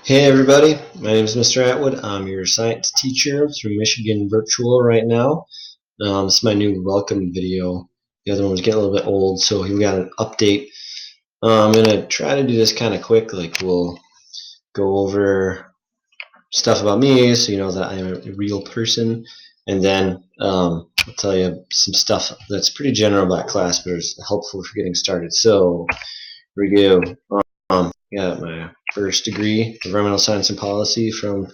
Hey everybody, my name is Mr. Atwood. I'm your science teacher through Michigan Virtual right now. This is my new welcome video. The other one was getting a little bit old, so we got an update. I'm going to try to do this kind of quick, like we'll go over stuff about me so you know that I'm a real person, and then I'll tell you some stuff that's pretty general about class, but it's helpful for getting started. So here we go. Got my first degree, environmental science and policy from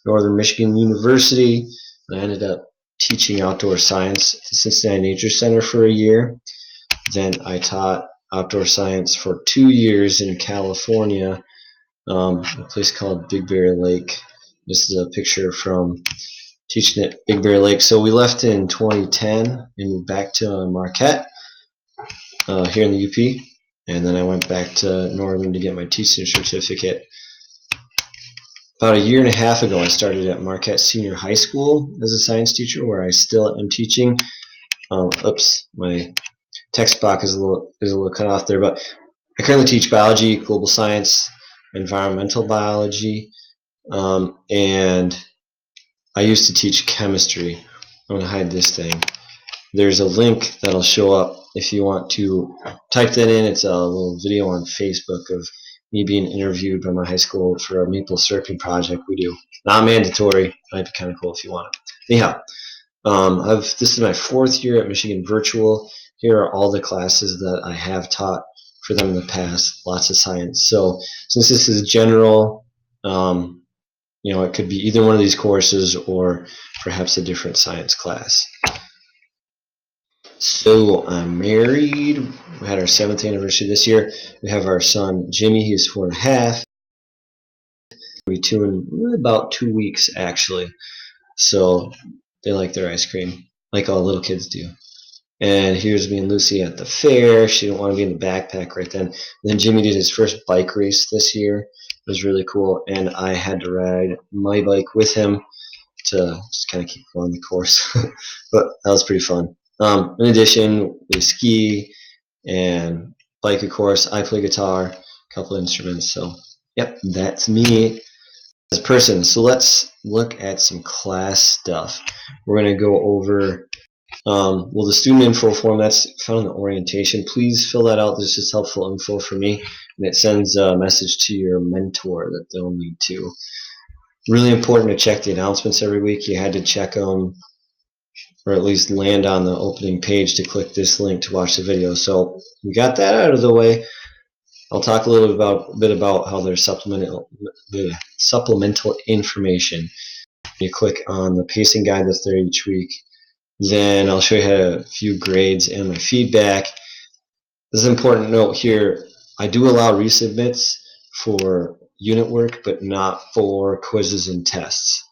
Northern Michigan University. I ended up teaching outdoor science at the Cincinnati Nature Center for a year. Then I taught outdoor science for 2 years in California, a place called Big Bear Lake. This is a picture from teaching at Big Bear Lake. So we left in 2010 and moved back to Marquette here in the UP. And then I went back to Northern to get my teaching certificate. About a year and a half ago, I started at Marquette Senior High School as a science teacher, where I still am teaching. Oops, my text box is a little cut off there, but I currently teach biology, global science, environmental biology, and I used to teach chemistry. I'm going to hide this thing. There's a link that'll show up if you want to type that in. It's a little video on Facebook of me being interviewed by my high school for a maple syruping project we do. Not mandatory. Might be kind of cool if you want it. Anyhow, this is my 4th year at Michigan Virtual. Here are all the classes that I have taught for them in the past. Lots of science. So since this is general, it could be either one of these courses or perhaps a different science class. So I'm married. We had our 7th anniversary this year. We have our son Jimmy. He's 4.5. We'll be 2 in about 2 weeks actually. So they like their ice cream, like all little kids do. And here's me and Lucy at the fair. She didn't want to be in the backpack right then. And then Jimmy did his first bike race this year. It was really cool, and I had to ride my bike with him to just kind of keep going the course. But that was pretty fun. In addition, we ski and bike, of course. I play guitar, a couple instruments. So, yep, that's me as a person. So let's look at some class stuff. We're going to go over, the student info form that's found in the orientation. Please fill that out. This is helpful info for me, and it sends a message to your mentor that they'll need to. Really important to check the announcements every week. You had to check them, or at least land on the opening page to click this link to watch the video. So we got that out of the way. I'll talk a little bit about how there's supplemental information. You click on the pacing guide that's there each week. Then I'll show you a few grades and my feedback. This is an important note here. I do allow resubmits for unit work, but not for quizzes and tests.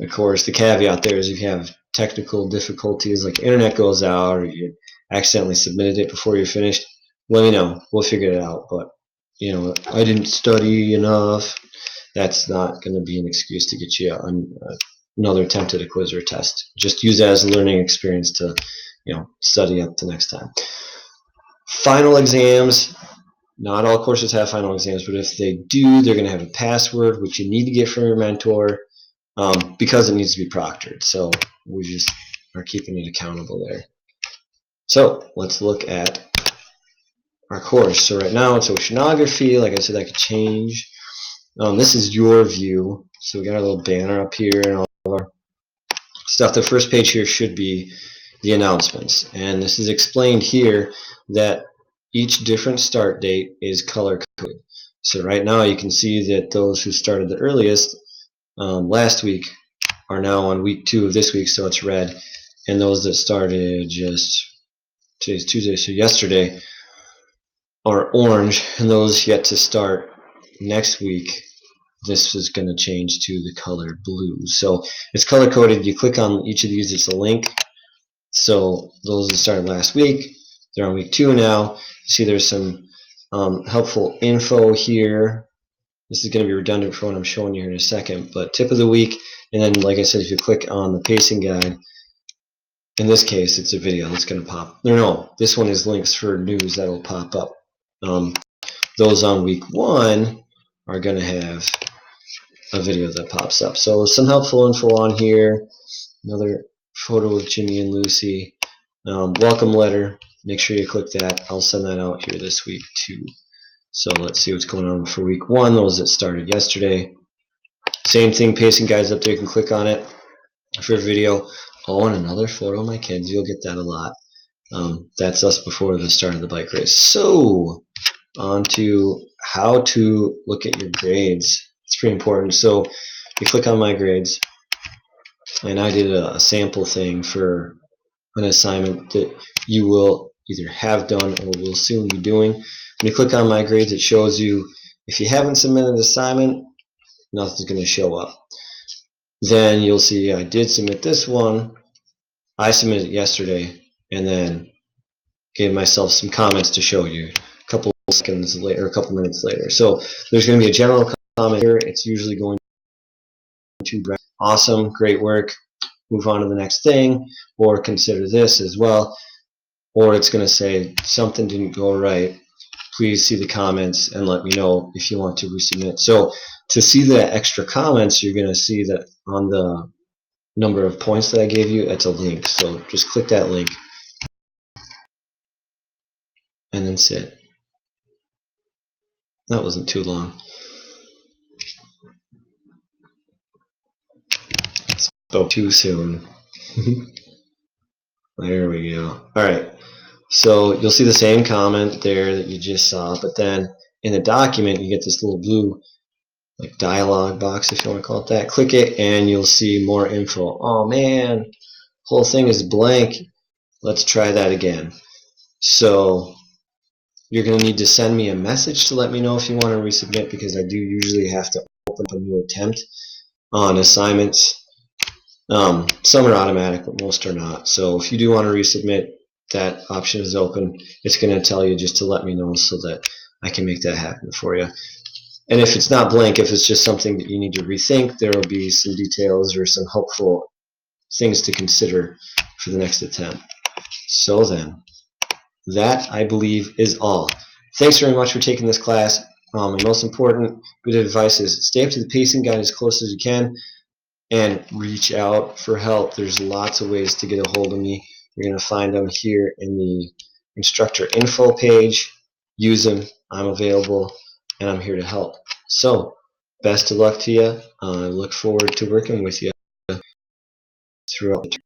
Of course, the caveat there is if you have technical difficulties, like internet goes out or you accidentally submitted it before you're finished, let me know. We'll figure it out. But, I didn't study enough. That's not going to be an excuse to get you another attempt at a quiz or a test. Just use that as a learning experience to, study up the next time. Final exams. Not all courses have final exams, but if they do, they're going to have a password, which you need to get from your mentor. Because it needs to be proctored. So we just are keeping it accountable there. So let's look at our course. So right now it's oceanography. Like I said, that could change. This is your view. So we got our little banner up here and all our stuff. The first page here should be the announcements. And this is explained here that each different start date is color coded. So right now you can see that those who started the earliest last week are now on week 2 of this week, so it's red, and those that started today's Tuesday, so yesterday, are orange, and those yet to start next week, this is going to change to the color blue. So it's color coded. You click on each of these, it's a link. So those that started last week, they're on week 2 now. You see there's some helpful info here. This is going to be redundant for what I'm showing you here in a second, but tip of the week, and then like I said, if you click on the pacing guide, in this case it's a video that's going to pop. No, this one is links for news that will pop up. Those on week 1 are going to have a video that pops up. So some helpful info on here. Another photo of Jimmy and Lucy. Welcome letter. Make sure you click that. I'll send that out here this week too. So let's see what's going on for week 1. Those that started yesterday. Same thing, pacing guides up there. You can click on it for a video. Oh, and another photo of my kids. You'll get that a lot. That's us before the start of the bike race. So on to how to look at your grades. It's pretty important. So you click on my grades, and I did a sample thing for an assignment that you will either have done or will soon be doing. When you click on my grades, it shows you if you haven't submitted an assignment, nothing's going to show up. Then you'll see I did submit this one. I submitted it yesterday, and then gave myself some comments to show you a couple seconds later, a couple minutes later. So there's going to be a general comment here. It's usually going to be awesome, great work, move on to the next thing, or consider this as well. Or it's going to say something didn't go right. Please see the comments and let me know if you want to resubmit. So to see the extra comments, you're going to see that on the number of points that I gave you, it's a link. So just click that link and then sit. That wasn't too long. Spoke too soon. There we go. Alright, so you'll see the same comment there that you just saw, but then in the document you get this little blue like dialog box, if you want to call it that. Click it and you'll see more info. Oh man, whole thing is blank. Let's try that again. So you're going to need to send me a message to let me know if you want to resubmit, because I do usually have to open up a new attempt on assignments. Some are automatic, but most are not. So if you do want to resubmit, that option is open. It's going to tell you just to let me know so that I can make that happen for you. And if it's not blank, if it's just something that you need to rethink, there will be some details or some helpful things to consider for the next attempt. So then, that, I believe, is all. Thanks very much for taking this class. My most important bit of advice is stay up to the pacing guide as close as you can and reach out for help. There's lots of ways to get a hold of me. You're going to find them here in the instructor info page. Use them. I'm available, and I'm here to help. So, best of luck to you. I look forward to working with you throughout the term.